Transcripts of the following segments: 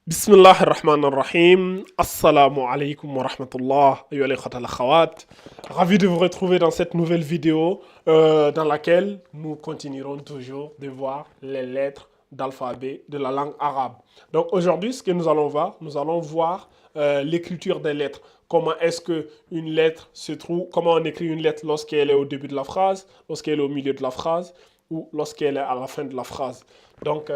Bismillah ar-Rahman ar-Rahim. Assalamu alaikum wa rahmatullah. Ayyuha al-ikhwat al-akhawat. Ravi de vous retrouver dans cette nouvelle vidéo dans laquelle nous continuerons toujours de voir les lettres d'alphabet de la langue arabe. Donc aujourd'hui, ce que nous allons voir l'écriture des lettres. Comment est-ce que une lettre se trouve, comment on écrit une lettre lorsqu'elle est au début de la phrase, lorsqu'elle est au milieu de la phrase ou lorsqu'elle est à la fin de la phrase. Donc,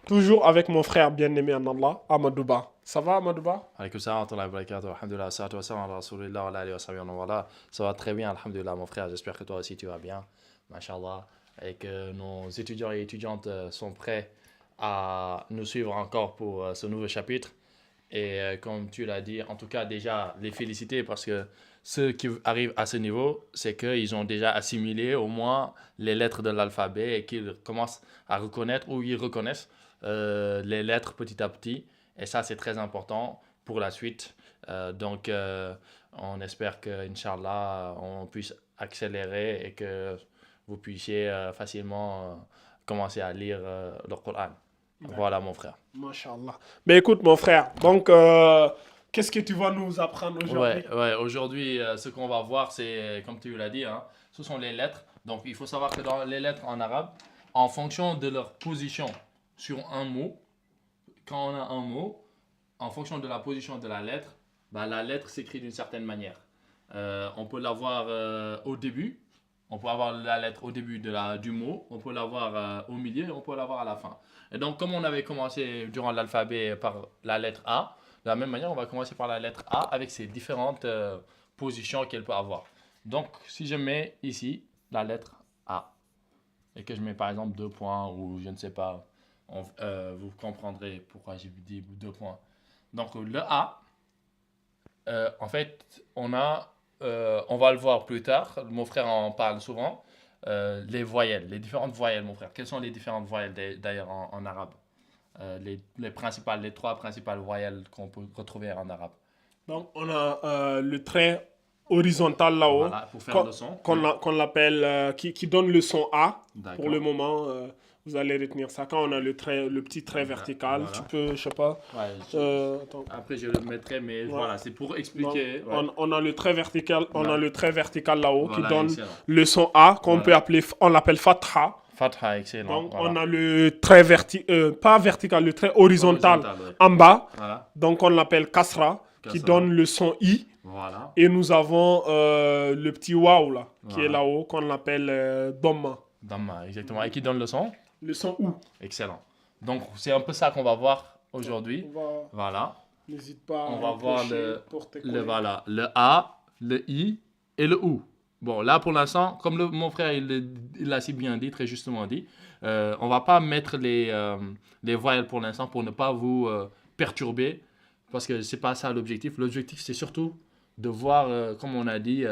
toujours avec mon frère bien-aimé en Allah, Amadouba. Ça va, Amadouba? Alaikum salam wa rahmatullahi wa barakatuh. Alhamdulillah, salatu wa salam ala rasulillah wa ala alihi wa sahbihi wa man wala. Ça va très bien, alhamdulillah, mon frère. J'espère que toi aussi tu vas bien, mashallah. Et que nos étudiants et étudiantes sont prêts à nous suivre encore pour ce nouveau chapitre. Et comme tu l'as dit, en tout cas, déjà, les féliciter parce que ceux qui arrivent à ce niveau, c'est qu'ils ont déjà assimilé au moins les lettres de l'alphabet et qu'ils commencent à reconnaître ou ils reconnaissent les lettres petit à petit. Et ça, c'est très important pour la suite. On espère que, Inch'Allah, on puisse accélérer et que vous puissiez facilement commencer à lire le Coran. Voilà, mon frère. Masha'Allah. Mais écoute, mon frère, donc, qu'est-ce que tu vas nous apprendre aujourd'hui? Ouais. Aujourd'hui, ce qu'on va voir, c'est, comme tu l'as dit, hein, ce sont les lettres. Donc, il faut savoir que dans les lettres en arabe, en fonction de leur position sur un mot, quand on a un mot, en fonction de la position de la lettre, bah, la lettre s'écrit d'une certaine manière. On peut l'avoir au début, on peut avoir la lettre au début du mot, on peut l'avoir au milieu et on peut l'avoir à la fin. Et donc, comme on avait commencé durant l'alphabet par la lettre A, de la même manière, on va commencer par la lettre A avec ses différentes positions qu'elle peut avoir. Donc, si je mets ici la lettre A et que je mets par exemple deux points ou je ne sais pas, vous comprendrez pourquoi j'ai dit deux points. Donc, le A, en fait, on va le voir plus tard, mon frère en parle souvent, les voyelles, les différentes voyelles, mon frère. Quelles sont les différentes voyelles d'ailleurs en arabe? Les trois principales voyelles qu'on peut retrouver en arabe. Donc, on a le trait horizontal là-haut, Voilà, pour faire le son. Oui. qu'on l'appelle, qui donne le son A. Pour le D'accord. moment, vous allez retenir ça. Quand on a le petit trait vertical, tu Voilà. peux, je sais pas. Ouais, Attends. après, je le mettrai, mais Ouais. voilà, c'est pour Donc, expliquer. Ouais. on a le trait vertical, on a Voilà. le trait vertical là-haut qui Voilà, donne excellent. le son A qu'on peut Voilà. appeler, on l'appelle Fatha. Fatha, excellent. Donc on Voilà. a le trait pas vertical, le trait horizontal Horizontal, ouais. en bas. Voilà. Donc on l'appelle Kasra qui Kasra. donne le son I. Voilà. Et nous avons le petit Waouh là qui est Voilà. là-haut qu'on appelle Dhamma. Dhamma, exactement. Et qui donne le son? Le son OU. Excellent. Donc, c'est un peu ça qu'on va voir aujourd'hui. On va, Voilà. n'hésite pas On à va voir rapprocher pour tes collègues. voilà, le A, le I et le OU. Bon, là, pour l'instant, comme mon frère il l'a si bien dit, très justement dit, on va pas mettre les voyelles pour l'instant pour ne pas vous perturber, parce que c'est pas ça l'objectif. L'objectif, c'est surtout de voir, comme on a dit,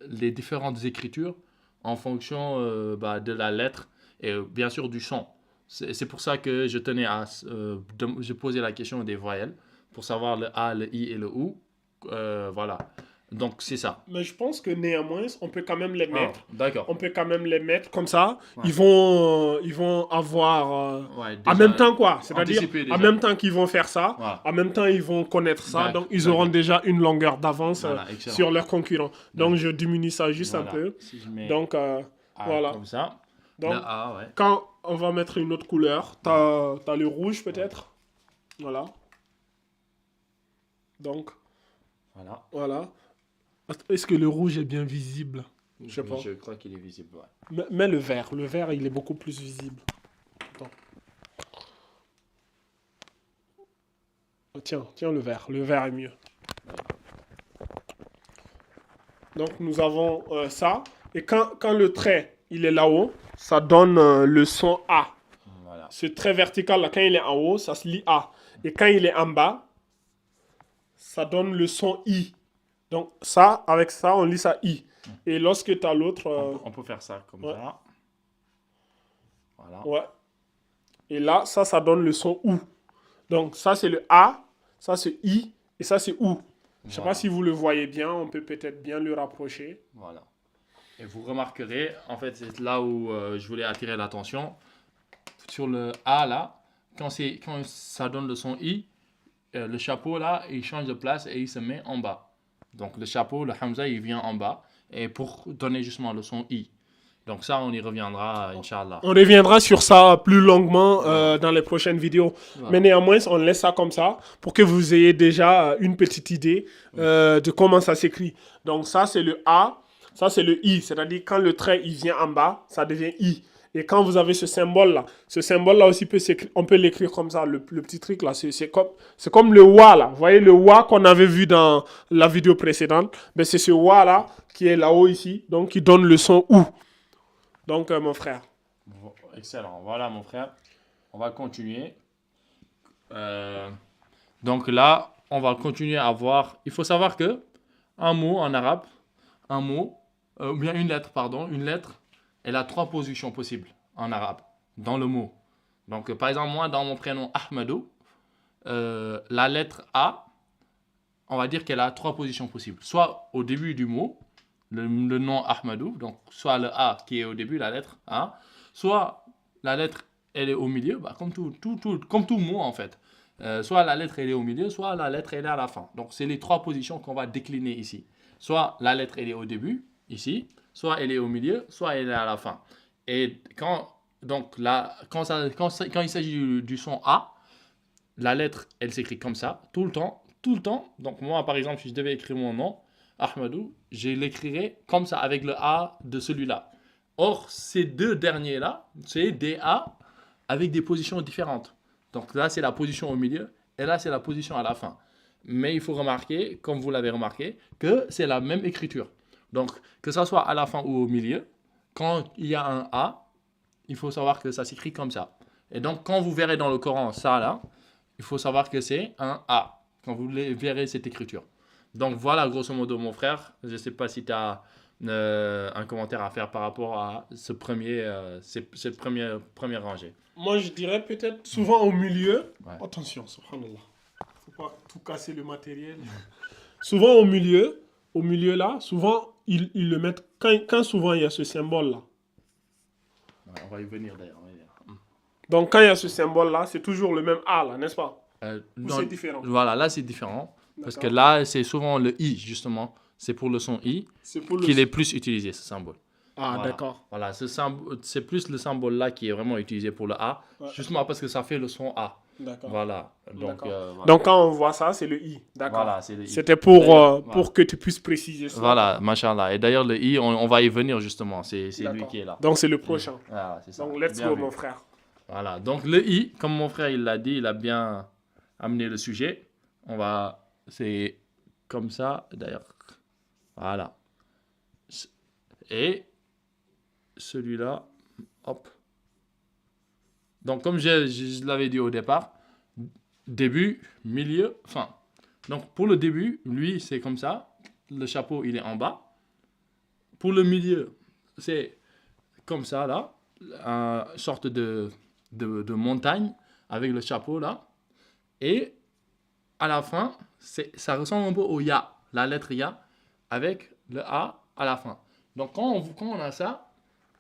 les différentes écritures en fonction de la lettre et bien sûr du son. C'est pour ça que je tenais à je posais la question des voyelles pour savoir le A, le I et le OU. Voilà. Donc c'est ça. Mais je pense que néanmoins, on peut quand même les Ah, mettre. d'accord. On peut quand même les mettre comme ça. Ouais. Ils vont avoir Ouais, en déjà, même temps quoi. C'est-à-dire anticiper en déjà. même temps qu'ils vont faire ça, Voilà. en même temps ils vont connaître ça. D'accord, Donc ils auront d'accord. déjà une longueur d'avance Voilà, excellent. sur leurs concurrents. Donc D'accord. je diminue ça juste un Voilà. peu. Si je mets Donc A voilà. comme ça, le Donc A, ouais. quand on va mettre une autre couleur, t'as le rouge peut-être. Voilà. Donc Voilà. voilà. Est-ce que le rouge est bien visible? Je sais pas. Je crois qu'il est visible, ouais. Mais le vert. Le vert, il est beaucoup plus visible. Attends. Tiens le vert. Le vert est mieux. Donc nous avons ça. Et quand le trait, il est là-haut, ça donne le son A. Voilà. Ce trait vertical, là, quand il est en haut, ça se lit A. Et quand il est en bas, ça donne le son I. Donc ça, avec ça, on lit ça I. Et lorsque tu as l'autre... On peut faire ça comme ouais. ça. Voilà. Ouais. Et là, ça donne le son OU. Donc ça, c'est le A, ça, c'est I, et ça, c'est OU. Je sais Voilà. pas si vous le voyez bien, on peut peut-être bien le rapprocher. Voilà. Et vous remarquerez, en fait, c'est là où je voulais attirer l'attention. Sur le A, là, quand ça donne le son I, le chapeau là, il change de place et il se met en bas. Donc le chapeau, le Hamza, il vient en bas. Et pour donner justement le son I. Donc ça, on y reviendra, Inch'Allah. On reviendra sur ça plus longuement Ouais. dans les prochaines vidéos. Voilà. Mais néanmoins, on laisse ça comme ça pour que vous ayez déjà une petite idée de comment ça s'écrit. Donc ça, c'est le A, ça, c'est le I. C'est-à-dire quand le trait il vient en bas, ça devient I. Et quand vous avez ce symbole-là aussi, on peut l'écrire comme ça, le petit truc là, c'est comme le wa là. Vous voyez le wa qu'on avait vu dans la vidéo précédente, mais c'est ce wa là qui est là-haut ici, donc qui donne le son OU. Donc mon frère. Excellent. Voilà, mon frère. On va continuer. Donc là, on va continuer à voir. Il faut savoir que un mot en arabe, un mot, ou bien une lettre, pardon, une lettre, elle a 3 positions possibles en arabe, dans le mot. Donc, par exemple, moi, dans mon prénom Ahmadou, la lettre A, on va dire qu'elle a 3 positions possibles. Soit au début du mot, le nom Ahmadou, donc soit le A qui est au début, la lettre A, soit la lettre elle est au milieu, bah, comme tout mot en fait. Soit la lettre elle est au milieu, soit la lettre elle est à la fin. Donc c'est les 3 positions qu'on va décliner ici. Soit la lettre elle est au début, ici, soit elle est au milieu, soit elle est à la fin. Et donc là, quand il s'agit du son A, la lettre elle s'écrit comme ça, tout le temps, tout le temps. Donc moi par exemple, si je devais écrire mon nom, Ahmadou, je l'écrirais comme ça, avec le A de celui-là. Or, ces deux derniers-là, c'est des A avec des positions différentes. Donc là, c'est la position au milieu, et là, c'est la position à la fin. Mais il faut remarquer, comme vous l'avez remarqué, que c'est la même écriture. Donc, que ça soit à la fin ou au milieu, quand il y a un A, il faut savoir que ça s'écrit comme ça. Et donc, quand vous verrez dans le Coran ça là, il faut savoir que c'est un A, quand vous verrez cette écriture. Donc voilà, grosso modo, mon frère. Je ne sais pas si tu as un commentaire à faire par rapport à cette première rangée. Moi, je dirais peut-être souvent au milieu. Ouais. Attention, subhanallah. Faut pas tout casser le matériel. Souvent au milieu là, souvent ils le mettent quand souvent il y a ce symbole là. Ouais, on va y venir d'ailleurs. Donc quand il y a ce symbole là, c'est toujours le même A là, n'est-ce pas? Ou c'est différent? Voilà, là c'est différent. Parce que D'accord. là, c'est souvent le I, justement. C'est pour le son I C'est pour le. qu'il est plus utilisé, ce symbole. Ah, Voilà. d'accord. Voilà, c'est plus le symbole là qui est vraiment utilisé pour le A, Ouais. justement parce que ça fait le son A. D'accord. Voilà. Donc, D'accord. voilà. Donc quand on voit ça, c'est le I. D'accord. Voilà, c'est le I. C'était pour, D'ailleurs, pour que tu puisses préciser ça. Voilà, machallah. Et d'ailleurs, le I, on va y venir justement. C'est lui D'accord. qui est là. Donc c'est le prochain. Voilà, c'est ça. Donc let's Bien go vu. mon frère. Voilà, donc le I, comme mon frère il l'a dit, il a bien amené le sujet. C'est comme ça, d'ailleurs. Voilà. Et celui-là, hop. Donc comme je l'avais dit au départ, début, milieu, fin. Donc pour le début, lui c'est comme ça. Le chapeau il est en bas. Pour le milieu, c'est comme ça là, une sorte de montagne avec le chapeau là. Et à la fin, ça ressemble un peu au Ya, la lettre Ya, avec le A à la fin. Donc quand on a ça,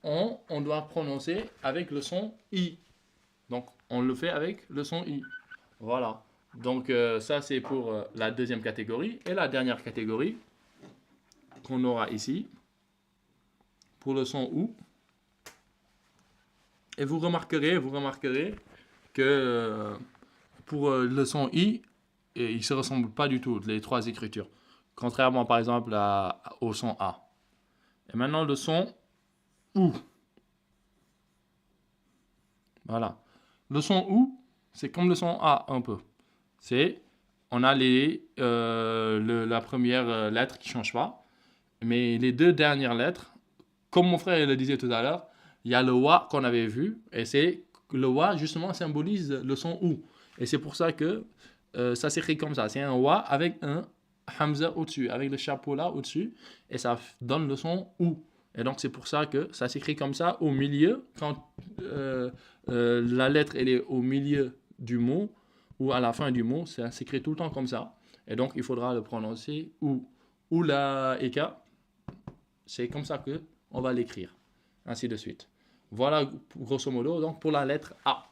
on doit prononcer avec le son I. Donc on le fait avec le son I. Voilà. Donc ça c'est pour la deuxième catégorie. Et la dernière catégorie qu'on aura ici, pour le son OU. Et vous remarquerez que pour le son I, il ne se ressemble pas du tout, les 3 écritures. Contrairement par exemple au son A. Et maintenant le son OU. Voilà. Le son OU, c'est comme le son A un peu. On a la première lettre qui ne change pas. Mais les 2 dernières lettres, comme mon frère le disait tout à l'heure, il y a le wa qu'on avait vu, et le wa justement symbolise le son ou. Et c'est pour ça que ça s'écrit comme ça. C'est un wa avec un hamza au-dessus, avec le chapeau là au-dessus, et ça donne le son ou. Et donc c'est pour ça que ça s'écrit comme ça au milieu, quand la lettre elle est au milieu du mot, ou à la fin du mot, ça s'écrit tout le temps comme ça. Et donc il faudra le prononcer ou. Ou la eka, c'est comme ça que on va l'écrire. Ainsi de suite. Voilà, grosso modo, donc pour la lettre A.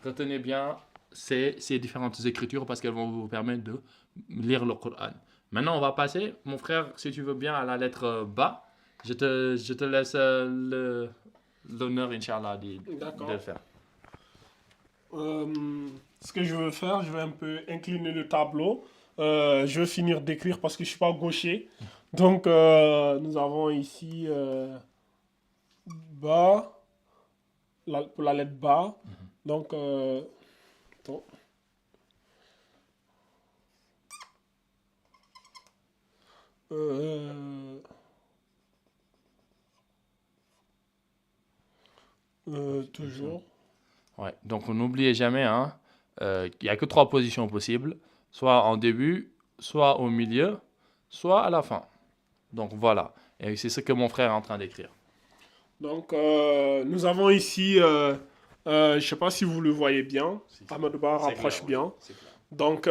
Retenez bien ces différentes écritures parce qu'elles vont vous permettre de lire le Coran. Maintenant, on va passer, mon frère, si tu veux bien, à la lettre Ba. Je te laisse l'honneur, Inch'Allah, de le faire. Ce que je veux faire, je vais un peu incliner le tableau. Je vais finir d'écrire parce que je ne suis pas gaucher. Donc, nous avons ici Ba, pour la lettre Ba. Donc, attends. Toujours. Ouais. Donc, n'oubliez jamais, hein, il n'y a que 3 positions possibles. Soit en début, soit au milieu, soit à la fin. Donc, voilà. Et c'est ce que mon frère est en train d'écrire. Donc, nous avons ici, je ne sais pas si vous le voyez bien. Amadou Ba rapproche clair, bien. c'est clair. Donc,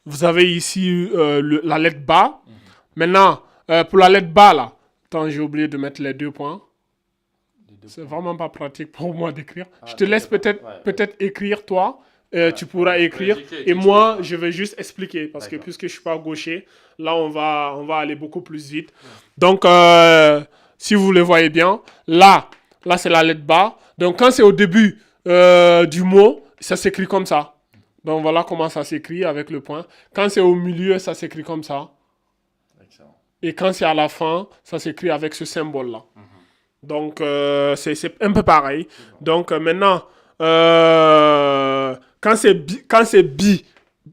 vous avez ici la lettre Ba. Maintenant, pour la lettre Ba, là, attends, j'ai oublié de mettre les 2 points. C'est vraiment pas pratique pour moi d'écrire. Je te laisse peut-être écrire, toi. Tu pourras écrire. Et moi, je vais juste expliquer. Parce que puisque je ne suis pas gaucher, là, on va aller beaucoup plus vite. Donc, si vous le voyez bien, là c'est la lettre Ba. Donc, quand c'est au début du mot, ça s'écrit comme ça. Donc, voilà comment ça s'écrit avec le point. Quand c'est au milieu, ça s'écrit comme ça. Excellent. Et quand c'est à la fin, ça s'écrit avec ce symbole-là. Donc, c'est un peu pareil. Donc, maintenant, quand c'est bi,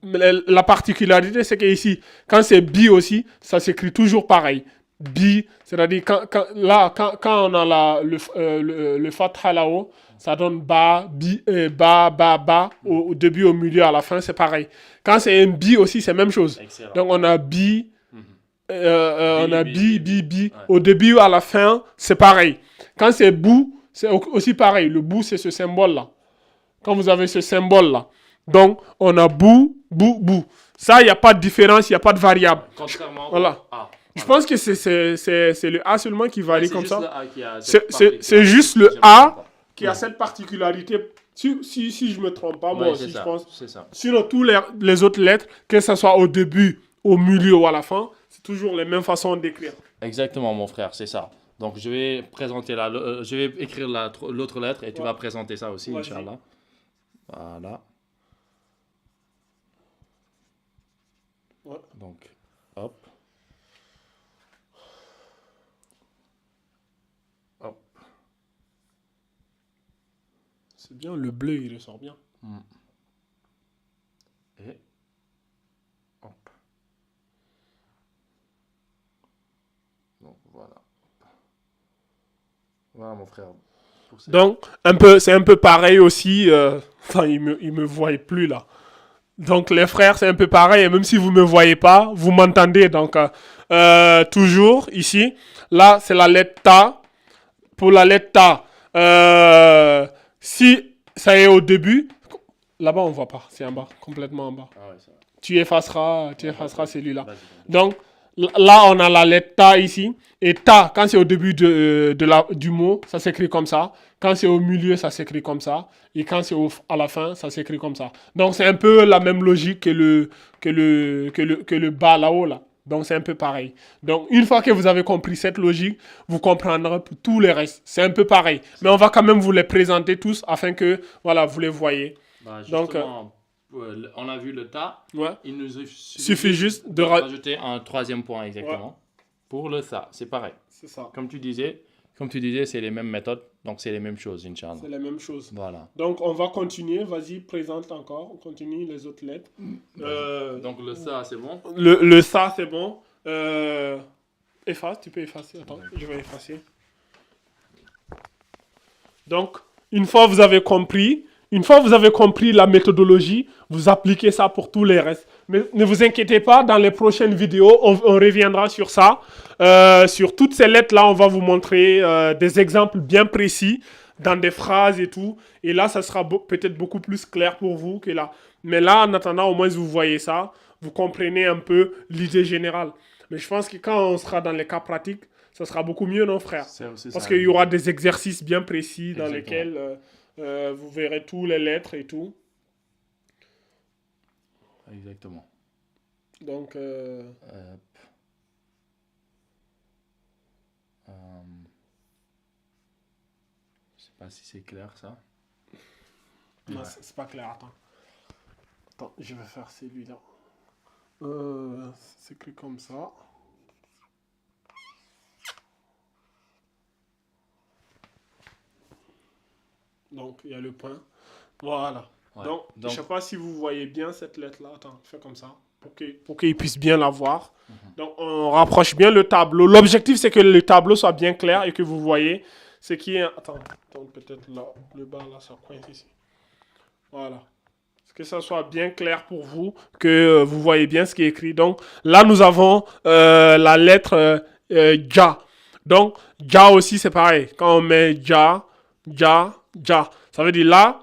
la particularité, c'est qu'ici, quand c'est bi aussi, ça s'écrit toujours pareil. Bi, c'est-à-dire, quand on a le fatha là-haut, ça donne ba, bi, ba, au début, au milieu, à la fin, c'est pareil. Quand c'est un bi aussi, c'est la même chose. Excellent. Donc, on a bi, on a bi. Ouais. Au début, à la fin, c'est pareil. Quand c'est bou, c'est aussi pareil. Le bou, c'est ce symbole-là. Quand vous avez ce symbole-là. Donc, on a bou. Ça, il n'y a pas de différence, il n'y a pas de variable. Contrairement voilà. au A. Je pense que c'est le A seulement qui varie comme ça. C'est juste le A qui a cette particularité. Si je ne me trompe pas, moi aussi, je pense. C'est ça. Sinon, toutes les autres lettres, que ce soit au début, au milieu ou à la fin, c'est toujours les mêmes façons d'écrire. Exactement, mon frère, c'est ça. Donc, je vais présenter je vais écrire l'autre lettre et tu vas présenter ça aussi, Inch'Allah. Voilà. Ouais. Donc, hop. Hop. C'est bien, le bleu, il ressort bien. Et hop. Donc, voilà. Voilà, mon frère. Donc, c'est un peu pareil aussi. Enfin, il me voit plus là. Donc, les frères, c'est un peu pareil. Et même si vous ne me voyez pas, vous m'entendez. Donc, toujours ici. Là, c'est la lettre Ta. Pour la lettre Ta, si ça est au début, là-bas, on ne voit pas. C'est en bas, complètement en bas. Ah ouais, ça va. Tu effaceras celui-là. Donc, là, on a la lettre Ta ici. Et Ta, quand c'est au début du mot, ça s'écrit comme ça. Quand c'est au milieu, ça s'écrit comme ça. Et quand c'est à la fin, ça s'écrit comme ça. Donc, c'est un peu la même logique que le bas là-haut, là. Donc, c'est un peu pareil. Donc, une fois que vous avez compris cette logique, vous comprendrez pour tout le reste. C'est un peu pareil. Mais on va quand même vous les présenter tous afin que, voilà, vous les voyez. Donc, on a vu le Ta. Ouais. Il nous suffit juste de rajouter un 3e point exactement. Ouais. Pour le Ça, c'est pareil. C'est ça. Comme tu disais, c'est les mêmes méthodes. Donc, c'est les mêmes choses, Inch'Allah. C'est les mêmes choses. Voilà. Donc, on va continuer. Vas-y, présente encore. On continue les autres lettres. Donc, le Ça, c'est bon. Le Ça, c'est bon. Efface, tu peux effacer. Attends, je vais effacer. Donc, une fois que vous avez compris la méthodologie, vous appliquez ça pour tous les restes. Mais ne vous inquiétez pas, dans les prochaines vidéos, on reviendra sur ça. Sur toutes ces lettres-là, on va vous montrer des exemples bien précis dans des phrases et tout. Et là, ça sera peut-être beaucoup plus clair pour vous que là. Mais là, en attendant, au moins, vous voyez ça. Vous comprenez un peu l'idée générale. Mais je pense que quand on sera dans les cas pratiques, ça sera beaucoup mieux, non, frère? Parce qu'il y aura des exercices bien précis dans lesquels vous verrez toutes les lettres et tout. Exactement. Donc, Je sais pas si c'est clair ça. non, Ouais. c'est pas clair. Attends, je vais faire celui-là. C'est écrit comme ça. Donc, il y a le point. Voilà. Ouais. Donc, Donc, je sais pas si vous voyez bien cette lettre-là. Attends, fais comme ça. Pour qu'ils puissent bien la voir. Donc, on rapproche bien le tableau. L'objectif, c'est que le tableau soit bien clair et que vous voyez ce qui est... Attends, peut-être là, le bas, là, ça coince ici. Voilà. Que ça soit bien clair pour vous, que vous voyez bien ce qui est écrit. Donc, là, nous avons la lettre Ja. Donc, Ja aussi, c'est pareil. Quand on met Ja, Ja, Ja, ça veut dire là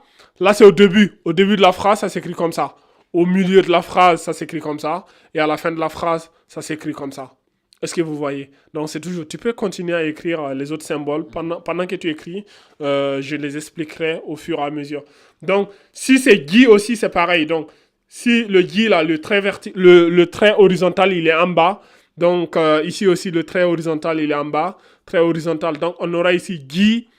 c'est au début. Au début de la phrase, ça s'écrit comme ça. Au milieu de la phrase, ça s'écrit comme ça. Et à la fin de la phrase, ça s'écrit comme ça. Est-ce que vous voyez? Donc, c'est toujours... Tu peux continuer à écrire les autres symboles. Pendant que tu écris, je les expliquerai au fur et à mesure. Donc, si c'est Guy aussi, c'est pareil. Donc, si le Guy, là, le trait horizontal, il est en bas. Donc, ici aussi, le trait horizontal, il est en bas. Trait horizontal. Donc, on aura ici Guy,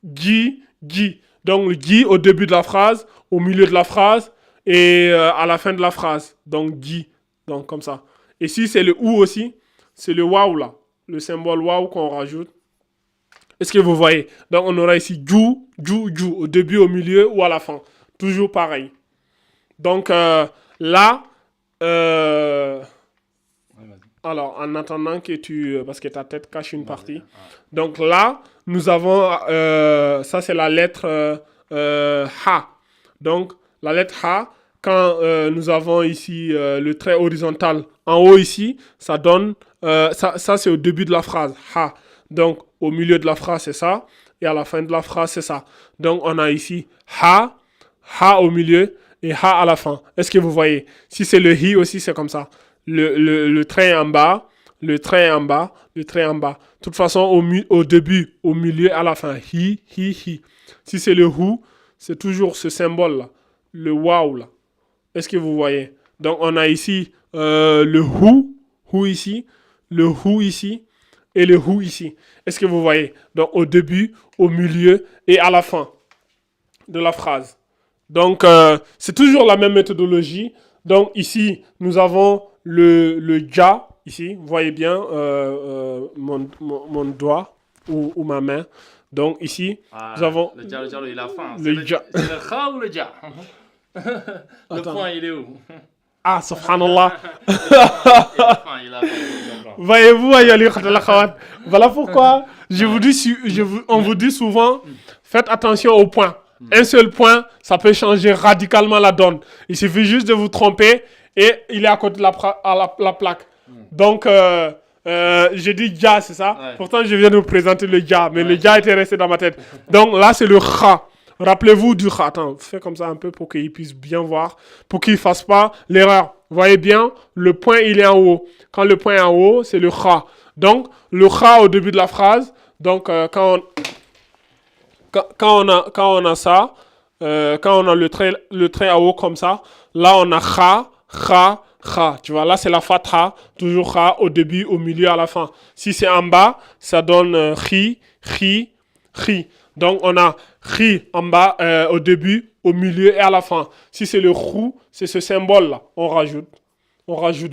Guy, Guy. Donc, le Guy au début de la phrase, au milieu de la phrase et à la fin de la phrase. Donc, Guy. Donc, comme ça. Et si c'est le ou aussi, c'est le waouh là. Le symbole waouh qu'on rajoute. Est-ce que vous voyez? Donc, on aura ici Ju, Ju, Ju, au début, au milieu ou à la fin. Toujours pareil. Donc, là, alors, en attendant que tu... parce que ta tête cache une partie. Donc, là, nous avons... ça, c'est la lettre H. Donc, la lettre H, quand nous avons ici le trait horizontal en haut ici, ça donne... ça c'est au début de la phrase. H. Donc, au milieu de la phrase, c'est ça. Et à la fin de la phrase, c'est ça. Donc, on a ici ha, ha au milieu et ha à la fin. Est-ce que vous voyez? Si c'est le hi aussi, c'est comme ça. Le trait en bas, le trait en bas, le trait en bas. De toute façon, au début, au milieu, à la fin. Hi, hi, hi. Si c'est le hu, c'est toujours ce symbole-là. Le wow, là. Est-ce que vous voyez? Donc, on a ici le hu ici, le hu ici, et le who ici. Est-ce que vous voyez? Donc, au début, au milieu et à la fin de la phrase. Donc, c'est toujours la même méthodologie. Donc, ici, nous avons le ja, ici. Vous voyez bien mon doigt ou ma main. Donc, ici, nous avons... Le ja, il a faim. Le ja. C'est le kha ou le ja? Le point, il est où? Ah, subhanallah. Il a faim. Voyez-vous, voilà pourquoi on vous dit souvent, faites attention au point. Un seul point, ça peut changer radicalement la donne. Il suffit juste de vous tromper et il est à côté de la plaque. Donc, j'ai dit ja, c'est ça? Ouais. Pourtant, je viens de vous présenter le ja, mais le ja était resté dans ma tête. Donc là, c'est le kha. Rappelez-vous du kha. Attends, fais comme ça un peu pour qu'il puisse bien voir, pour qu'il ne fasse pas l'erreur. Vous voyez bien, le point, il est en haut. Quand le point est en haut, c'est le kha. Donc, le kha au début de la phrase. Donc, quand on a ça, quand on a le trait en haut comme ça, là, on a kha, kha, kha. Tu vois, là, c'est la fatha. Toujours kha au début, au milieu, à la fin. Si c'est en bas, ça donne ri, ri, ri. Donc, on a ri en bas, au début, au milieu et à la fin. Si c'est le rou, c'est ce symbole-là. On rajoute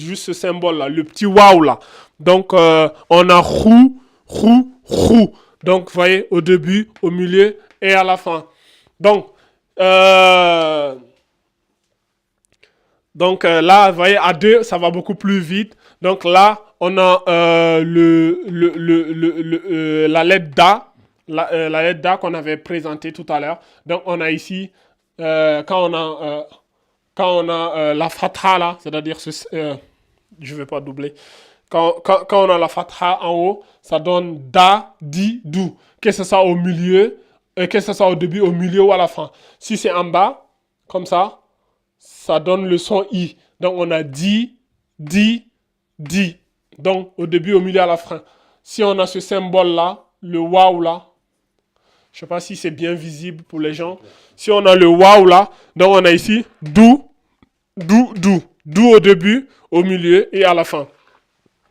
juste ce symbole-là, le petit waouh là. Donc, on a rou, rou, rou. Donc, vous voyez, au début, au milieu et à la fin. Donc, là, vous voyez, à deux, ça va beaucoup plus vite. Donc là, on a la lettre Da. La lettre Da qu'on avait présentée tout à l'heure. Donc, on a ici, quand on a la fatha là, c'est-à-dire, je ne vais pas doubler. Quand on a la fatha en haut, ça donne Da, Di, Dou. Que ce soit au milieu, que ce soit au début, au milieu ou à la fin. Si c'est en bas, comme ça, ça donne le son I. Donc, on a Di, Di, Di. Donc, au début, au milieu, à la fin. Si on a ce symbole-là, le waouh là, je ne sais pas si c'est bien visible pour les gens. Si on a le waouh là, donc on a ici Dou, Dou, Dou. d'où au début, au milieu et à la fin.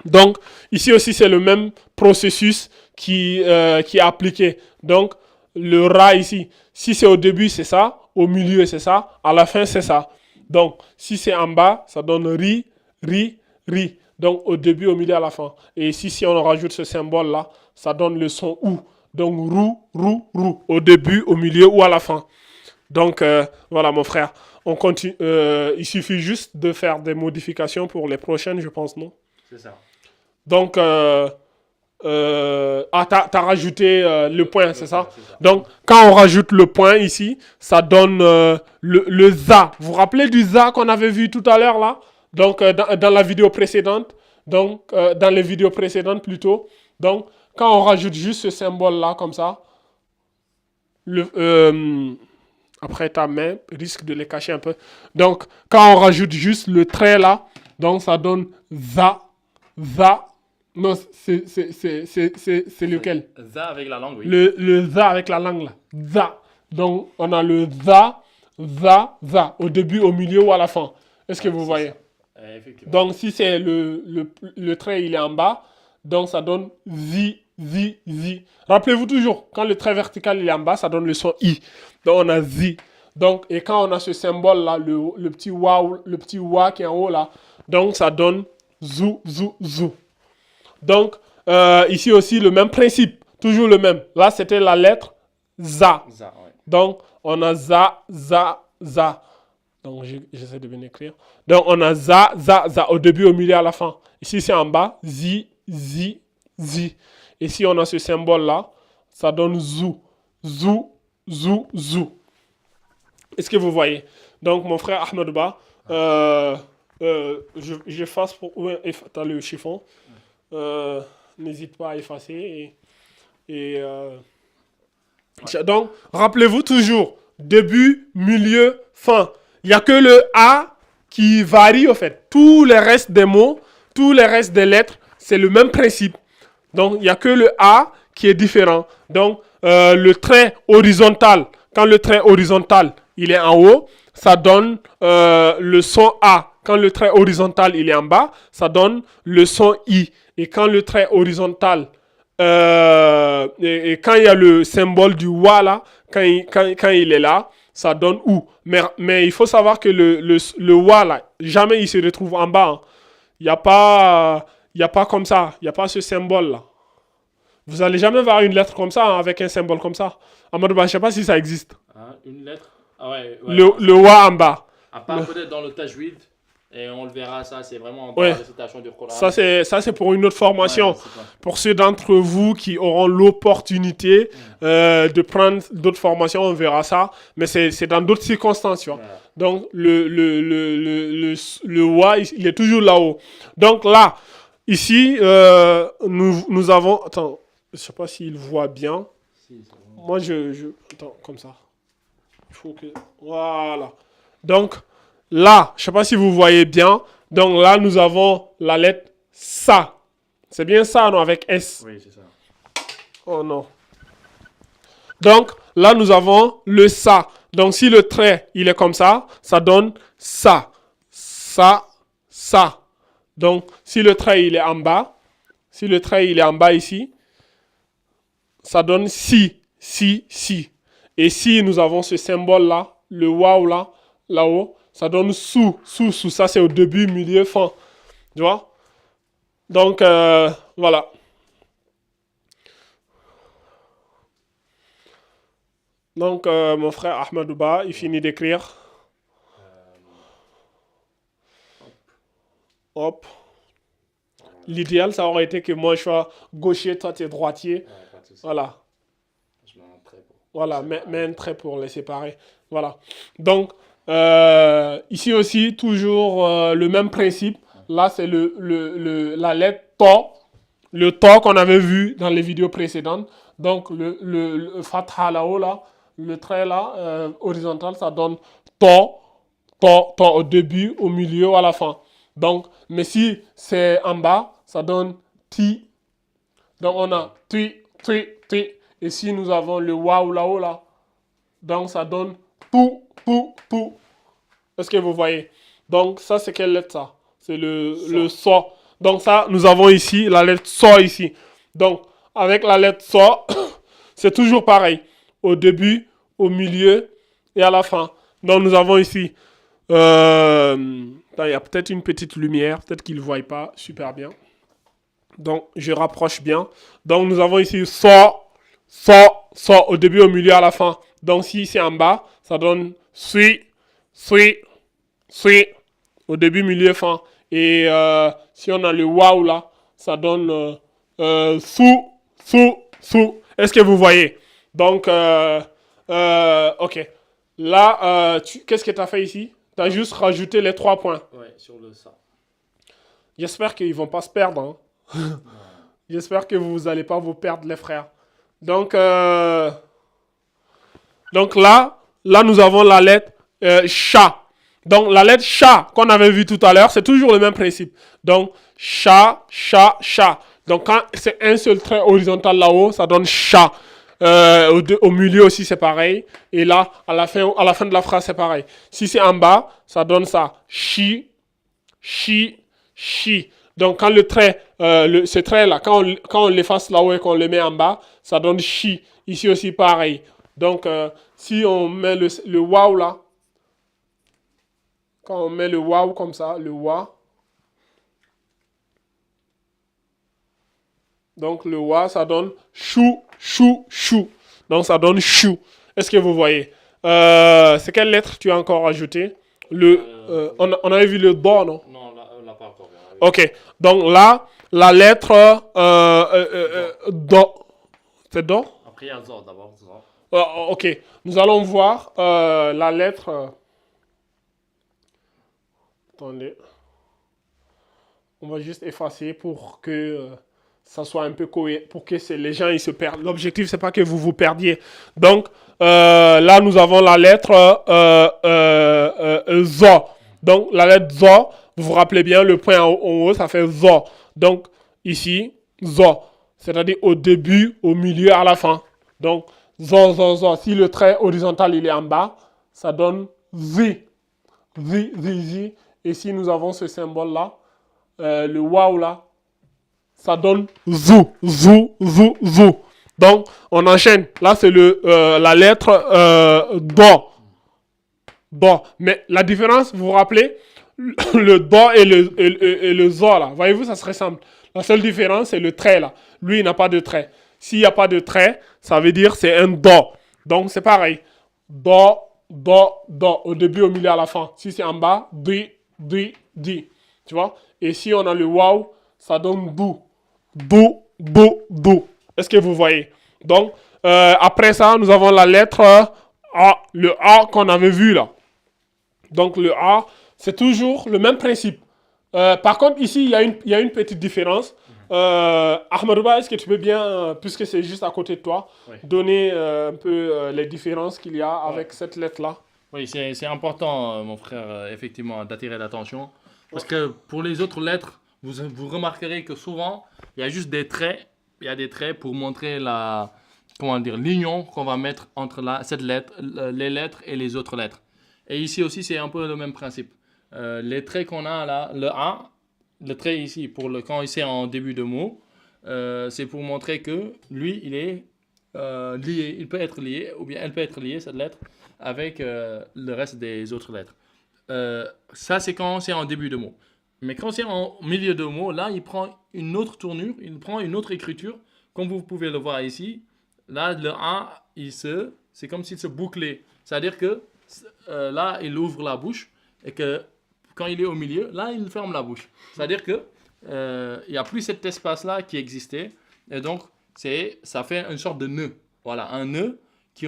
Donc, ici aussi, c'est le même processus qui est appliqué. Donc, le ra ici, si c'est au début, c'est ça. Au milieu, c'est ça. À la fin, c'est ça. Donc, si c'est en bas, ça donne ri, ri, ri. Donc, au début, au milieu, à la fin. Et ici, si on rajoute ce symbole-là, ça donne le son ou. Donc, rou, rou, rou. Au début, au milieu ou à la fin. Donc, voilà, mon frère. On continue. Il suffit juste de faire des modifications pour les prochaines, je pense, non? C'est ça. Donc, t'as rajouté le point, c'est ça? C'est ça. Donc, quand on rajoute le point ici, ça donne le za. Vous vous rappelez du za qu'on avait vu tout à l'heure là? Donc, dans la vidéo précédente. Donc, dans les vidéos précédentes plutôt. Donc, quand on rajoute juste ce symbole là, comme ça, après ta main risque de les cacher un peu. Donc, quand on rajoute juste le trait là, donc ça donne za, za. Non, c'est lequel? Za avec la langue, oui. Le za avec la langue là. Za. Donc, on a le za, za, za. Au début, au milieu ou à la fin. Est-ce que vous voyez? Effectivement. Donc, si c'est le trait, il est en bas, donc ça donne zi, zi, zi. Rappelez-vous toujours, quand le trait vertical il est en bas, ça donne le son i. Donc, on a zi. Donc, et quand on a ce symbole là, le petit wa qui est en haut là, donc ça donne zou, zou, zou. Donc, ici aussi, le même principe. Toujours le même. Là, c'était la lettre za. Za, ouais. Donc, on a za, za, za. Donc, j'essaie de bien écrire. Donc, on a za, za, za. Au début, au milieu, à la fin. Ici, c'est en bas. Zi, zi, zi. Et si on a ce symbole-là, ça donne zou. Zou, zou, zou. Est-ce que vous voyez? Donc, mon frère Ahmedba, j'efface pour... Ouais, t'as le chiffon. N'hésite pas à effacer. Donc, rappelez-vous toujours, début, milieu, fin. Il n'y a que le A qui varie, en fait. Tous les restes des mots, tous les restes des lettres, c'est le même principe. Donc, il n'y a que le A qui est différent. Donc, le trait horizontal, quand le trait horizontal, il est en haut, ça donne le son A. Quand le trait horizontal, il est en bas, ça donne le son I. Et quand le trait horizontal, et quand il y a le symbole du wa là, quand il est là, ça donne ou. Mais il faut savoir que le wa là, jamais il se retrouve en bas. Hein. Il n'y a pas comme ça. Il n'y a pas ce symbole là. Vous n'allez jamais voir une lettre comme ça, hein, avec un symbole comme ça. En mode, je ne sais pas si ça existe. Hein, une lettre. Ah ouais, le wa en bas. À part peut-être dans le tajwid. Et on le verra, ça c'est vraiment dans ouais. la récitation du Coran. Ça c'est pour une autre formation. Ouais, pour ceux d'entre vous qui auront l'opportunité de prendre d'autres formations, on verra ça. Mais c'est dans d'autres circonstances, tu vois. Ouais. Donc le wa, il est toujours là-haut. Donc là, ici, nous avons... Attends, je ne sais pas s'il voit bien. Si, moi, attends, comme ça. Il faut que... Voilà. Donc... Là, je ne sais pas si vous voyez bien. Donc là, nous avons la lettre SA. C'est bien ça, non, avec S. Oui, c'est ça. Oh non. Donc là, nous avons le SA. Donc si le trait, il est comme ça, ça donne ça. Ça, ça. Donc si le trait, il est en bas, ici, ça donne si, si, si. Et si nous avons ce symbole-là, le waouh là, là-haut, ça donne sous, sous, sous. Ça, c'est au début, milieu, fin. Tu vois? Donc, voilà. Donc, mon frère Ahmadouba, il finit d'écrire. Hop. L'idéal, ça aurait été que moi, je sois gaucher, toi, tu es droitier. Ouais, voilà. Je mets un trait pour... Voilà, mets un trait pour les séparer. Voilà. Donc, ici aussi, toujours le même principe. Là, c'est la lettre to. Le to qu'on avait vu dans les vidéos précédentes. Donc, le fatha là-haut, là, le trait là, horizontal, ça donne to, to, to au début, au milieu, à la fin. Donc, mais si c'est en bas, ça donne ti. Donc, on a ti, ti, ti. Et si nous avons le waouh là-haut, là, donc ça donne tout, tout, tout. Est-ce que vous voyez? Donc, ça, c'est quelle lettre ça? C'est le so. Donc, ça, nous avons ici la lettre so ici. Donc, avec la lettre so, c'est toujours pareil. Au début, au milieu et à la fin. Donc, nous avons ici. Il y a peut-être une petite lumière. Peut-être qu'il ne voit pas super bien. Donc, je rapproche bien. Donc, nous avons ici so, so, so au début, au milieu, à la fin. Donc, si c'est en bas, ça donne suis, suis, suis au début, milieu, fin. Et si on a le wow là, ça donne sous, sous, sous. Est-ce que vous voyez? Donc, ok. Là, qu'est-ce que tu as fait ici? Tu as juste rajouté les 3 points. Ouais, sur le ça. J'espère qu'ils ne vont pas se perdre. Hein. J'espère que vous n'allez pas vous perdre, les frères. Donc là, nous avons la lettre chat. Donc la lettre chat qu'on avait vu tout à l'heure, c'est toujours le même principe. Donc chat, chat, chat. Donc quand c'est un seul trait horizontal là-haut, ça donne chat. Au milieu aussi c'est pareil. Et là, à la fin de la phrase, c'est pareil. Si c'est en bas, ça donne ça. Chi, chi, chi. Donc quand le trait, ce trait-là, quand on l'efface là-haut et qu'on le met en bas, ça donne chi. Ici aussi pareil. Donc si on met le wow là, quand on met le wow comme ça, le wa. Donc le wa, ça donne chou, chou, chou. Donc ça donne chou. Est-ce que vous voyez? C'est quelle lettre tu as encore ajouté? On avait vu le do, non? Non, on l'a pas encore. Ok. Donc là, la lettre do. C'est do? Après, il y a zo d'abord. Zo. Ok. Nous allons voir la lettre. Attendez. On va juste effacer pour que ça soit un peu cohérent, pour que les gens ils se perdent. L'objectif, c'est pas que vous vous perdiez. Donc, là, nous avons la lettre zo. Donc, la lettre zo, vous vous rappelez bien, le point en haut, ça fait zo. Donc, ici, zo. C'est-à-dire au début, au milieu, à la fin. Donc, zo, zo, zo. Si le trait horizontal, il est en bas, ça donne zi. Zi, zi, zi. Et si nous avons ce symbole-là, le wow là, ça donne zou, zou, zou, zou. Donc, on enchaîne. Là, c'est la lettre do. Do. Mais la différence, vous vous rappelez, le do et le zo là, voyez-vous, ça se ressemble. La seule différence, c'est le trait là. Lui, il n'a pas de trait. S'il n'y a pas de trait, ça veut dire c'est un do. Donc, c'est pareil. Do, do, do. Au début, au milieu, à la fin. Si c'est en bas, di, di, di. Tu vois? Et si on a le wow, ça donne dou. Dou, dou, dou. Est-ce que vous voyez? Donc, après ça, nous avons la lettre A. Le A qu'on avait vu là. Donc, le A, c'est toujours le même principe. Par contre, ici, il y a une petite différence. Ahmadouba, est-ce que tu peux bien, puisque c'est juste à côté de toi, Oui. donner un peu les différences qu'il y a avec cette lettre-là? Oui, c'est important, mon frère, effectivement, d'attirer l'attention. Parce que pour les autres lettres, vous remarquerez que souvent, il y a juste des traits. Il y a des traits pour montrer l'union qu'on va mettre entre cette lettre, les lettres et les autres lettres. Et ici aussi, c'est un peu le même principe. Les traits qu'on a là, le A, le trait ici, quand il est en début de mot, c'est pour montrer que lui, il est lié. Il peut être lié, ou bien elle peut être liée, cette lettre, avec le reste des autres lettres. Ça, c'est quand c'est en début de mot. Mais quand c'est en milieu de mot, là, il prend une autre tournure, il prend une autre écriture. Comme vous pouvez le voir ici, là, le A, c'est comme s'il se bouclait. C'est-à-dire que là, il ouvre la bouche et que quand il est au milieu, là, il ferme la bouche. C'est-à-dire que il n'y a plus cet espace-là qui existait. Et donc, ça fait une sorte de nœud. Voilà, un nœud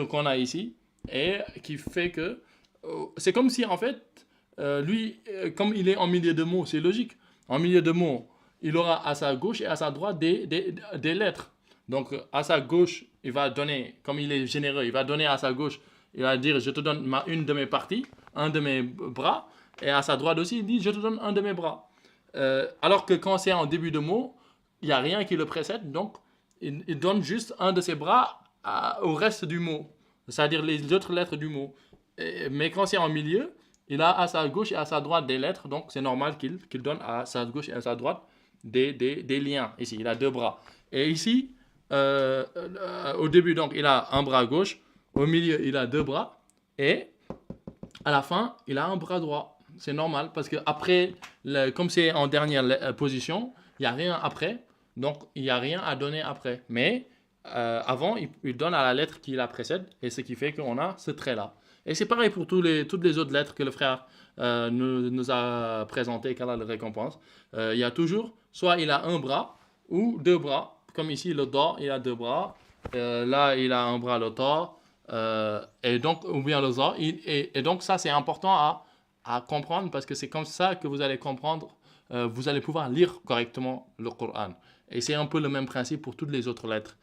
qu'on a ici et qui fait que c'est comme si, en fait, lui, comme il est en milieu de mots, c'est logique. En milieu de mots, il aura à sa gauche et à sa droite des lettres. Donc, à sa gauche, il va donner, comme il est généreux, il va donner à sa gauche, il va dire, je te donne une de mes parties, un de mes bras. Et à sa droite aussi, il dit, je te donne un de mes bras. Alors que quand c'est en début de mot, il n'y a rien qui le précède. Donc, il donne juste un de ses bras au reste du mot. C'est-à-dire les autres lettres du mot. Mais quand c'est en milieu, il a à sa gauche et à sa droite des lettres, donc c'est normal qu'il donne à sa gauche et à sa droite des liens. Ici, il a deux bras. Et ici, au début, donc, il a un bras gauche, au milieu, il a deux bras, et à la fin, il a un bras droit. C'est normal, parce que après, comme c'est en dernière position, il n'y a rien après, donc il n'y a rien à donner après. Mais avant, il donne à la lettre qui la précède, et ce qui fait qu'on a ce trait-là. Et c'est pareil pour toutes les autres lettres que le frère nous a présentées, qu'Allah le récompense. Il y a toujours, soit il a un bras ou deux bras, comme ici le do, il a deux bras. Là, il a un bras le do, et donc, ou bien le za. Et donc, ça, c'est important à comprendre parce que c'est comme ça que vous allez comprendre, vous allez pouvoir lire correctement le Coran. Et c'est un peu le même principe pour toutes les autres lettres.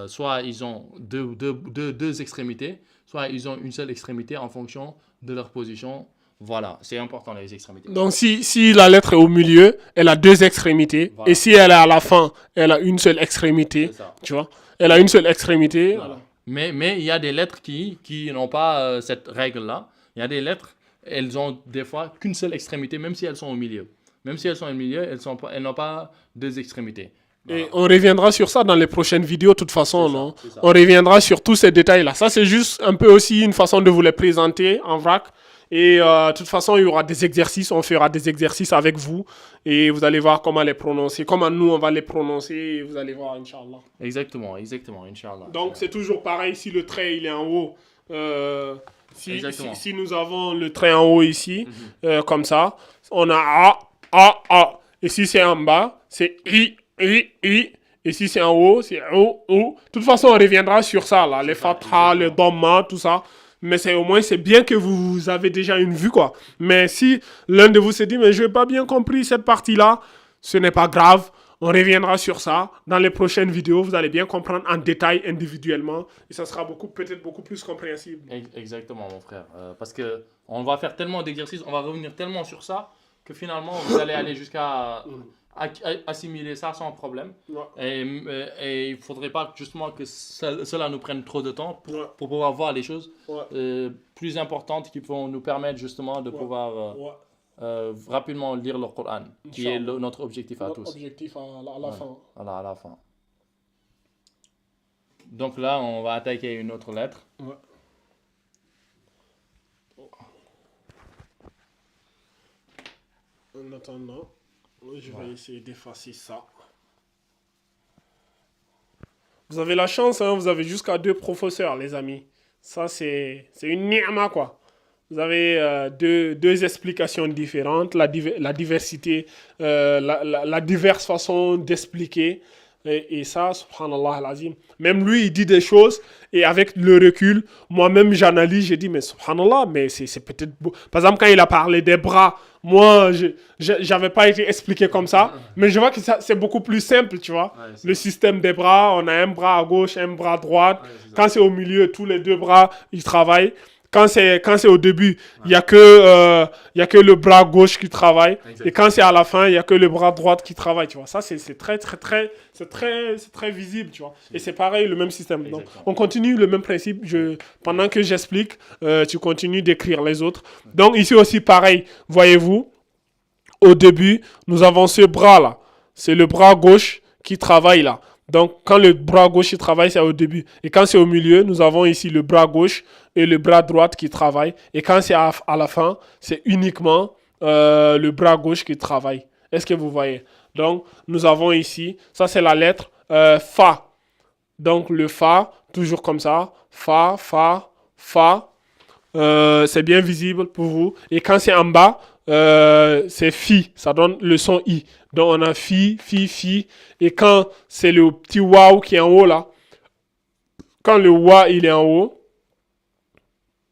Soit ils ont deux extrémités, soit ils ont une seule extrémité en fonction de leur position. Voilà, c'est important les extrémités. Donc si la lettre est au milieu, elle a deux extrémités. Voilà. Et si elle est à la fin, elle a une seule extrémité. C'est ça. Tu vois? Elle a une seule extrémité. Voilà. Mais il y a des lettres qui n'ont pas cette règle-là. Il y a des lettres, elles ont des fois qu'une seule extrémité, même si elles sont au milieu. Même si elles sont au milieu, elles n'ont pas deux extrémités. Voilà. Et on reviendra sur ça dans les prochaines vidéos, de toute façon, C'est ça, non? c'est ça. On reviendra sur tous ces détails-là. Ça, c'est juste un peu aussi une façon de vous les présenter en vrac. Et de toute façon, il y aura des exercices. On fera des exercices avec vous. Et vous allez voir comment les prononcer. Comment nous, on va les prononcer. Et vous allez voir, Inch'Allah. Exactement, Inch'Allah. Donc, c'est toujours pareil. Si le trait, il est en haut. Exactement. Si nous avons le trait en haut ici, comme ça, on a A, A, A. Et si c'est en bas, c'est I, I. Et si c'est en haut, c'est O, O. De toute façon, on reviendra sur ça, là. Les fatha, les dhamma, tout ça. Mais c'est au moins, c'est bien que vous avez déjà une vue, quoi. Mais si l'un de vous se dit, mais je n'ai pas bien compris cette partie-là, ce n'est pas grave. On reviendra sur ça dans les prochaines vidéos. Vous allez bien comprendre en détail, individuellement. Et ça sera peut-être beaucoup plus compréhensible. Exactement, mon frère. Parce que on va faire tellement d'exercices, on va revenir tellement sur ça, que finalement, vous allez aller jusqu'à assimiler ça sans problème. Ouais. Et il ne faudrait pas justement que cela nous prenne trop de temps Ouais. pour pouvoir voir les choses Ouais. plus importantes qui vont nous permettre justement de pouvoir rapidement lire le Coran, qui est notre objectif à Notre tous. objectif à la fin. Voilà, à la fin. Donc là, on va attaquer une autre lettre. Ouais. En attendant, je vais essayer d'effacer ça. Vous avez la chance, hein, vous avez jusqu'à 2 professeurs, les amis. Ça, c'est une ni'ma, quoi. Vous avez deux explications différentes, la diversité, la diverse façon d'expliquer. Et ça, subhanallah al-azim. Même lui, il dit des choses, et avec le recul, moi-même, j'analyse, j'ai dit, mais subhanallah, mais c'est peut-être beau. Par exemple, quand il a parlé des bras, moi, j'avais pas été expliqué comme ça, mais je vois que c'est beaucoup plus simple, tu vois. Ouais, Le système des bras, on a un bras à gauche, un bras à droite. Quand c'est au milieu, tous les 2 bras, ils travaillent. Quand c'est au début, il n'y a que le bras gauche qui travaille. Exactement. Et quand c'est à la fin, il n'y a que le bras droit qui travaille, tu vois. Ça, c'est très visible, tu vois. Et c'est pareil, le même système. Donc, on continue le même principe. Pendant que j'explique, tu continues d'écrire les autres. Donc, ici aussi, pareil, voyez-vous, au début, nous avons ce bras-là. C'est le bras gauche qui travaille là. Donc, quand le bras gauche il travaille, c'est au début. Et quand c'est au milieu, nous avons ici le bras gauche et le bras droit qui travaille. Et quand c'est à la fin, c'est uniquement le bras gauche qui travaille. Est-ce que vous voyez? Donc, nous avons ici, ça c'est la lettre Fa. Donc, le Fa, toujours comme ça. Fa, Fa, Fa. C'est bien visible pour vous. Et quand c'est en bas, c'est Fi. Ça donne le son I. Donc, on a Fi, Fi, Fi. Et quand c'est le petit Waouh qui est en haut là, quand le Wa il est en haut,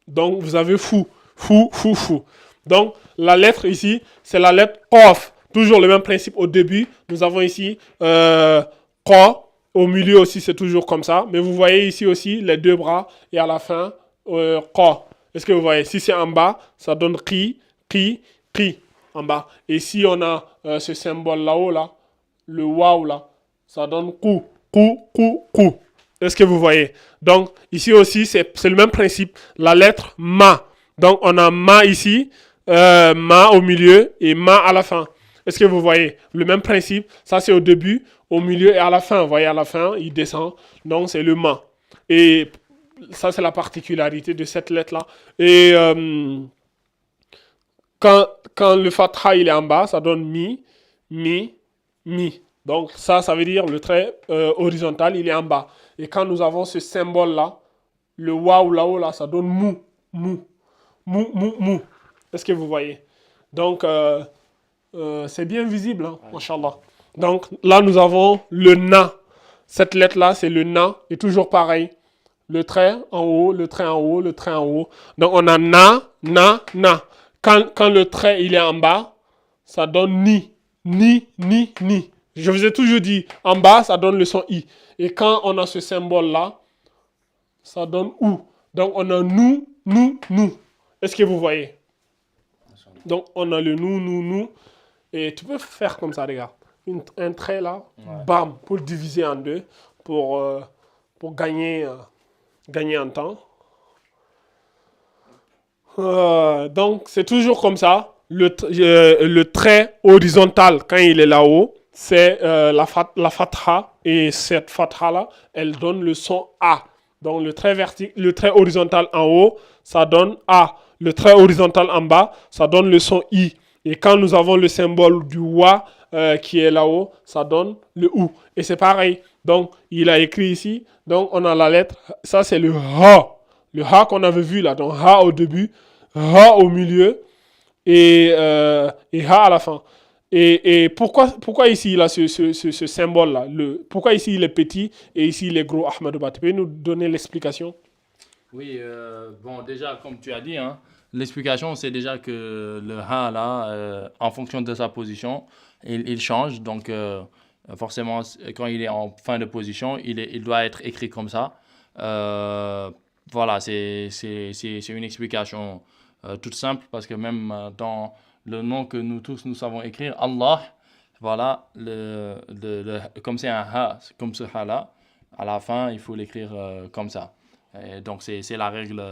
donc vous avez Fou. Fou, Fou, Fou. Donc, la lettre ici, c'est la lettre Qaf. Toujours le même principe au début. Nous avons ici Qa. Au milieu aussi, c'est toujours comme ça. Mais vous voyez ici aussi les 2 bras. Et à la fin, Qa. Est-ce que vous voyez? Si c'est en bas, ça donne Qi, Qi, Qi. En bas. Et si on a ce symbole là-haut, là, le Waouh là, ça donne Qu, Qu, Qu, Qu. Est-ce que vous voyez? Donc, ici aussi, c'est le même principe. La lettre Ma. Donc, on a ma ici, ma au milieu et ma à la fin. Est-ce que vous voyez? Le même principe. Ça, c'est au début, au milieu et à la fin. Vous voyez, à la fin, il descend. Donc, c'est le ma. Et ça, c'est la particularité de cette lettre-là. Et quand le fatha, il est en bas, ça donne mi, mi, mi. Donc, ça veut dire le trait horizontal, il est en bas. Et quand nous avons ce symbole-là, le waouh là-haut, là, ça donne mou, mou, mou, mou, mou. Est-ce que vous voyez? Donc, c'est bien visible, hein, Machallah. Donc, là, nous avons le na. Cette lettre-là, c'est le na. Et toujours pareil. Le trait en haut, le trait en haut, le trait en haut. Donc, on a na, na, na. Quand le trait, il est en bas, ça donne ni, ni, ni, ni. Je vous ai toujours dit, en bas, ça donne le son i. Et quand on a ce symbole-là, ça donne ou. Donc, on a nous, nous, nous. Est-ce que vous voyez? Donc, on a le nous, nous, nous. Et tu peux faire comme ça, regarde. Un trait là, bam, pour diviser en deux, pour gagner en temps. Donc, c'est toujours comme ça. Le trait horizontal, quand il est là-haut, c'est la fatha. Et cette fatha-là, elle donne le son A. Donc, le trait horizontal en haut, ça donne A. Le trait horizontal en bas, ça donne le son I. Et quand nous avons le symbole du wa qui est là-haut, ça donne le ou. Et c'est pareil. Donc, il a écrit ici. Donc, on a la lettre. Ça, c'est le ha. Le ha qu'on avait vu là. Donc, ha au début, ha au milieu et ha à la fin. Et pourquoi ici il a ce symbole-là? Pourquoi ici il est petit et ici il est gros, Ahmadouba? Tu peux nous donner l'explication? Oui, bon, déjà, comme tu as dit, hein, l'explication, c'est déjà que le ha, là, en fonction de sa position, il change. Donc, forcément, quand il est en fin de position, il doit être écrit comme ça. Voilà, c'est une explication toute simple parce que même dans le nom que nous tous nous savons écrire, Allah, voilà, comme c'est un ha, comme ce ha-là, à la fin, il faut l'écrire comme ça. Et donc, c'est la règle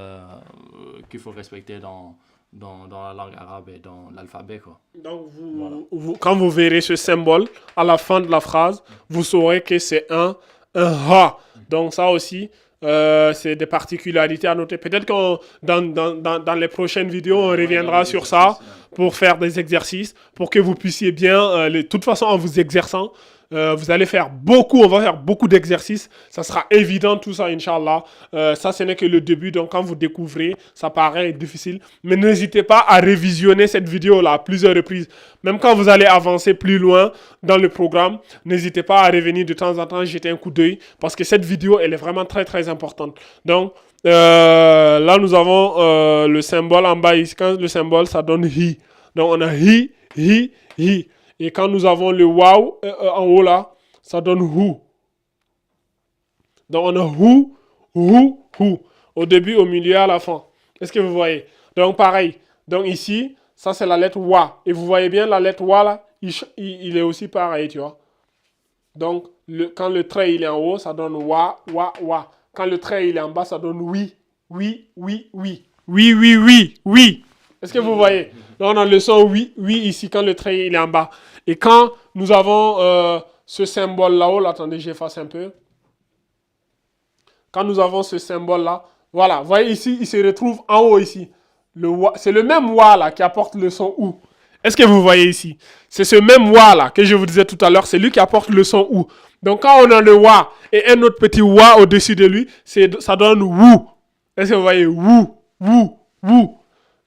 qu'il faut respecter dans la langue arabe et dans l'alphabet, quoi. Donc, Voilà. quand vous verrez ce symbole à la fin de la phrase, vous saurez que c'est un ha. Donc, ça aussi, c'est des particularités à noter. Peut-être que dans les prochaines vidéos, on reviendra sur ça pour faire des exercices, pour que vous puissiez bien, de toute façon, en vous exerçant, vous allez faire beaucoup, on va faire beaucoup d'exercices. Ça sera évident tout ça, Inch'Allah. Ça, ce n'est que le début. Donc, quand vous découvrez, ça paraît difficile. Mais n'hésitez pas à révisionner cette vidéo-là à plusieurs reprises. Même quand vous allez avancer plus loin dans le programme, n'hésitez pas à revenir de temps en temps, jeter un coup d'œil. Parce que cette vidéo, elle est vraiment très, très importante. Donc, là, nous avons le symbole en bas ici. Quand le symbole, ça donne hi. Donc, on a hi, hi, hi. Et quand nous avons le wow en haut là, ça donne who. Donc on a who. Au début, au milieu, à la fin. Est-ce que vous voyez? Donc pareil. Donc ici, ça c'est la lettre wa. Et vous voyez bien la lettre wa là, il est aussi pareil, tu vois. Donc quand le trait il est en haut, ça donne wa. Quand le trait il est en bas, ça donne oui. Oui. Est-ce que vous voyez? Là, on a le son oui ici quand le trait il est en bas. Et quand nous avons ce symbole là-haut, là, attendez, j'efface un peu. Quand nous avons ce symbole là, voilà, vous voyez ici, il se retrouve en haut ici. C'est le même wa là qui apporte le son ou. Est-ce que vous voyez ici? C'est ce même wa là que je vous disais tout à l'heure, c'est lui qui apporte le son ou. Donc quand on a le wa et un autre petit wa au-dessus de lui, ça donne wou. Est-ce que vous voyez? Wou.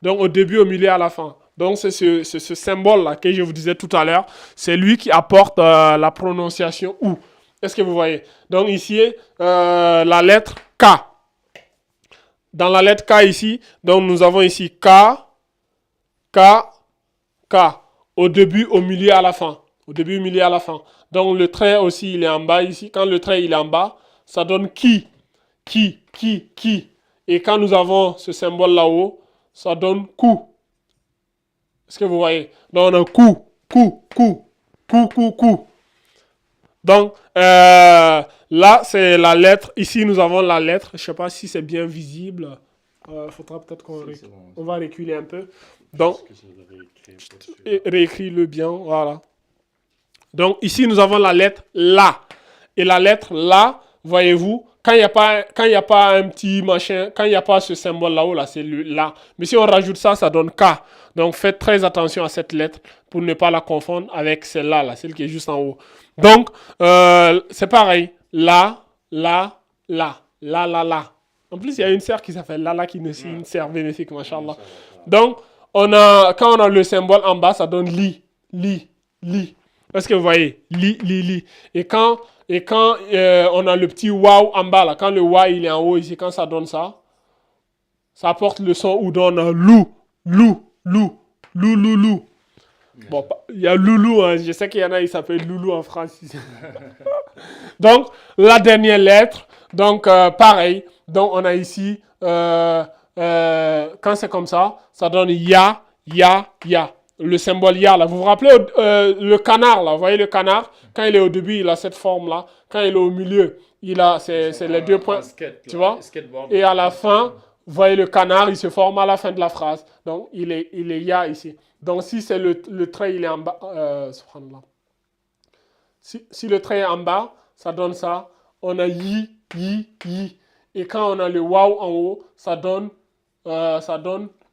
Donc au début, au milieu, à la fin. Donc c'est ce symbole-là que je vous disais tout à l'heure. C'est lui qui apporte la prononciation ou. Est-ce que vous voyez? Donc ici, la lettre K. Dans la lettre K ici, donc nous avons ici K. Au début, au milieu, à la fin. Donc le trait aussi, il est en bas ici. Quand le trait il est en bas, ça donne qui. Et quand nous avons ce symbole là-haut, ça donne coup. Est-ce que vous voyez? Donc, on a coup. Donc, là, c'est la lettre. Ici, nous avons la lettre. Je ne sais pas si c'est bien visible. Faudra peut-être C'est bon. on va reculer un peu. Donc, Parce que je le réécris pour et celui-là. réécris-le bien, voilà. Donc ici, nous avons la lettre La. Et la lettre La, voyez-vous, quand il y a pas un petit machin, quand il n'y a pas ce symbole là-haut, là, c'est le La. Mais si on rajoute ça, ça donne K. Donc faites très attention à cette lettre pour ne pas la confondre avec celle-là, là, celle qui est juste en haut. Donc, c'est pareil. La, La, La. La, La, La. En plus, il y a une sœur qui s'appelle Lala qui est une sœur bénéfique, machallah. Donc, quand on a le symbole en bas, ça donne Li, Li, Li. Est-ce que vous voyez? Li, li, li. Et quand on a le petit waouh en bas, là, quand le waouh il est en haut ici, quand ça donne ça, ça apporte le son où donne lou, lou, lou, lou, lou, lou. Bon, il y a loulou, hein. Je sais qu'il y en a, il s'appelle loulou en France. Donc, la dernière lettre, donc pareil. Donc, on a ici, quand c'est comme ça donne ya, ya, ya. Le symbole ya, là. Vous vous rappelez le canard, là. Vous voyez le canard? Quand il est au début, il a cette forme-là. Quand il est au milieu, c'est les deux points. Tu vois? Et à la fin, vous voyez le canard, il se forme à la fin de la phrase. Donc, il est ya ici. Donc, si c'est le trait, il est en bas. Subhanallah. Si le trait est en bas, ça donne ça. On a yi, yi, yi. Et quand on a le wow en haut, ça donne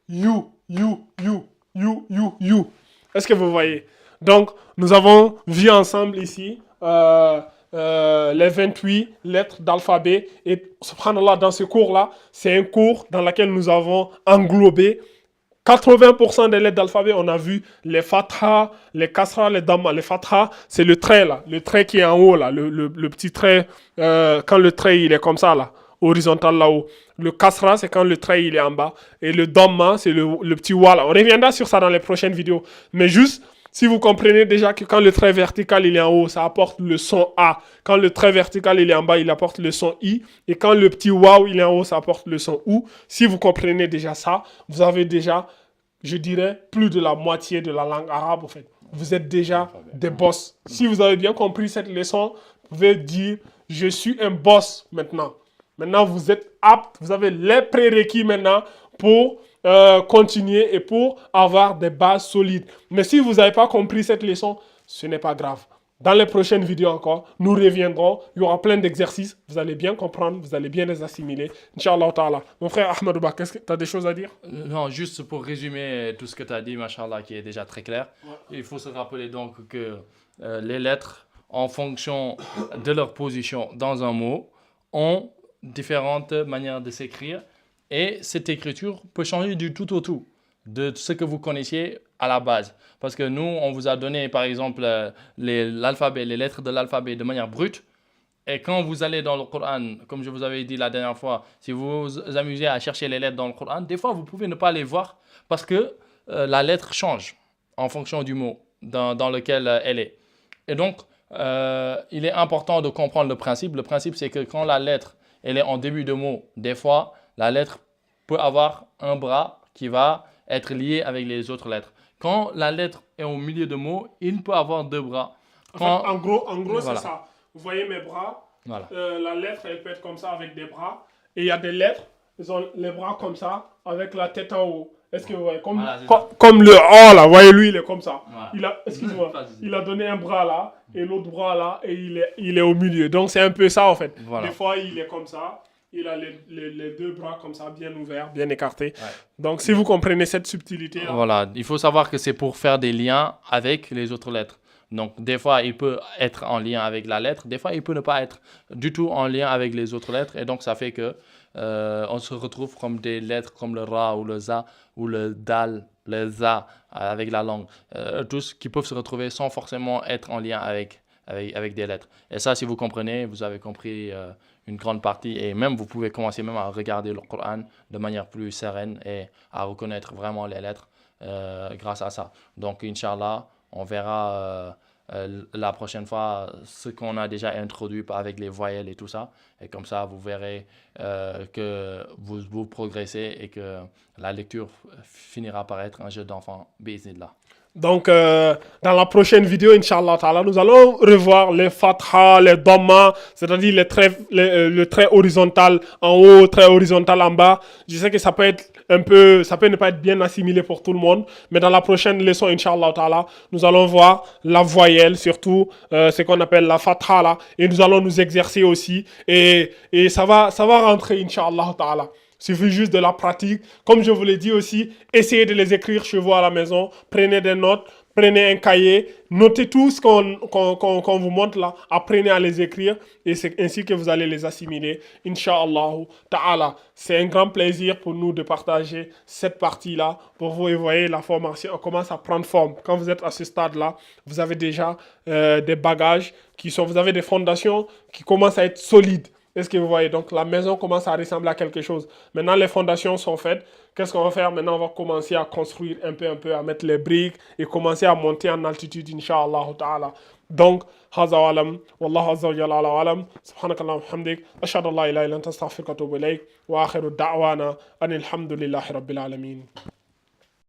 you, you, you, you, you, you. Est-ce que vous voyez? Donc, nous avons vu ensemble ici les 28 lettres d'alphabet. Et subhanallah, dans ce cours-là, c'est un cours dans lequel nous avons englobé 80% des lettres d'alphabet. On a vu les fatha, les kasra, les dhamma. Les fatha, c'est le trait là, le trait qui est en haut là, le petit trait, quand le trait il est comme ça là, horizontal là-haut. Le kasra, c'est quand le trait il est en bas. Et le dhamma, c'est le petit wa là. On reviendra sur ça dans les prochaines vidéos. Mais juste, si vous comprenez déjà que quand le trait vertical il est en haut, ça apporte le son A. Quand le trait vertical il est en bas, il apporte le son I. Et quand le petit waouh il est en haut, ça apporte le son OU. Si vous comprenez déjà ça, vous avez déjà, je dirais, plus de la moitié de la langue arabe en fait. Vous êtes déjà des boss. Si vous avez bien compris cette leçon, vous pouvez dire, je suis un boss maintenant. Maintenant, vous êtes apte, vous avez les prérequis maintenant pour continuer et pour avoir des bases solides. Mais si vous n'avez pas compris cette leçon, ce n'est pas grave. Dans les prochaines vidéos encore, nous reviendrons. Il y aura plein d'exercices. Vous allez bien comprendre, vous allez bien les assimiler. Inch'Allah ta'ala. Mon frère Ahmadouba, est-ce que tu as des choses à dire? Non, juste pour résumer tout ce que tu as dit, machallah, qui est déjà très clair. Ouais. Il faut se rappeler donc que les lettres, en fonction de leur position dans un mot, ont différentes manières de s'écrire. Et cette écriture peut changer du tout au tout de ce que vous connaissiez à la base. Parce que nous, on vous a donné, par exemple, l'alphabet, les lettres de l'alphabet de manière brute. Et quand vous allez dans le Coran, comme je vous avais dit la dernière fois, si vous vous amusez à chercher les lettres dans le Coran, des fois, vous pouvez ne pas les voir parce que la lettre change en fonction du mot dans lequel elle est. Et donc, il est important de comprendre le principe. Le principe, c'est que quand la lettre elle est en début de mot, des fois, la lettre peut avoir un bras qui va être lié avec les autres lettres. Quand la lettre est au milieu de mots, il peut avoir deux bras. En fait, en gros voilà. c'est ça. Vous voyez mes bras. Voilà. La lettre, elle peut être comme ça avec des bras. Et il y a des lettres, ils ont les bras comme ça, avec la tête en haut. Est-ce que vous voyez? Comme le O là, vous voyez, lui, il est comme ça. Voilà. Excuse-moi, il a donné un bras là, et l'autre bras là, et il est au milieu. Donc c'est un peu ça en fait. Voilà. Des fois, il est comme ça. Il a les deux bras comme ça, bien ouverts, bien écartés. Ouais. Donc, si vous comprenez cette subtilité... Là, voilà, il faut savoir que c'est pour faire des liens avec les autres lettres. Donc, des fois, il peut être en lien avec la lettre. Des fois, il peut ne pas être du tout en lien avec les autres lettres. Et donc, ça fait que on se retrouve comme des lettres comme le Ra ou le Za ou le Dal, le Za avec la langue. Tous qui peuvent se retrouver sans forcément être en lien avec des lettres. Et ça, si vous comprenez, vous avez compris une grande partie. Et même, vous pouvez commencer même à regarder le Coran de manière plus sereine et à reconnaître vraiment les lettres grâce à ça. Donc, Inch'Allah, on verra la prochaine fois ce qu'on a déjà introduit avec les voyelles et tout ça. Et comme ça, vous verrez que vous progressez et que la lecture finira par être un jeu d'enfant. Bismillah. Donc, dans la prochaine vidéo, Inch'Allah Ta'ala, nous allons revoir les fatha, les dhamma, c'est-à-dire le trait horizontal en haut, trait horizontal en bas. Je sais que ça peut être ça peut ne pas être bien assimilé pour tout le monde, mais dans la prochaine leçon, Inch'Allah Ta'ala, nous allons voir la voyelle, surtout ce qu'on appelle la fatha là, et nous allons nous exercer aussi, et ça va rentrer, Inch'Allah Ta'ala. Il suffit juste de la pratique. Comme je vous l'ai dit aussi, essayez de les écrire chez vous à la maison. Prenez des notes, prenez un cahier, notez tout ce qu'on vous montre là. Apprenez à les écrire et c'est ainsi que vous allez les assimiler. Inch'Allah ta'ala. C'est un grand plaisir pour nous de partager cette partie-là pour vous. Et vous voyez, la formation commence à prendre forme. Quand vous êtes à ce stade-là, vous avez déjà des bagages vous avez des fondations qui commencent à être solides. Est-ce que vous voyez? Donc, la maison commence à ressembler à quelque chose. Maintenant, les fondations sont faites. Qu'est-ce qu'on va faire? Maintenant, on va commencer à construire un peu, à mettre les briques et commencer à monter en altitude, Inch'Allah ta'ala. Donc, haza wa alam, wallahu azza wa jalla ala wa alam, subhanakallah wa hamdik, ashhadu an la ilaha illa anta astaghfiruka wa atubu ilayk, wa akhiru da'wana anil hamdulillahi rabbil alamin.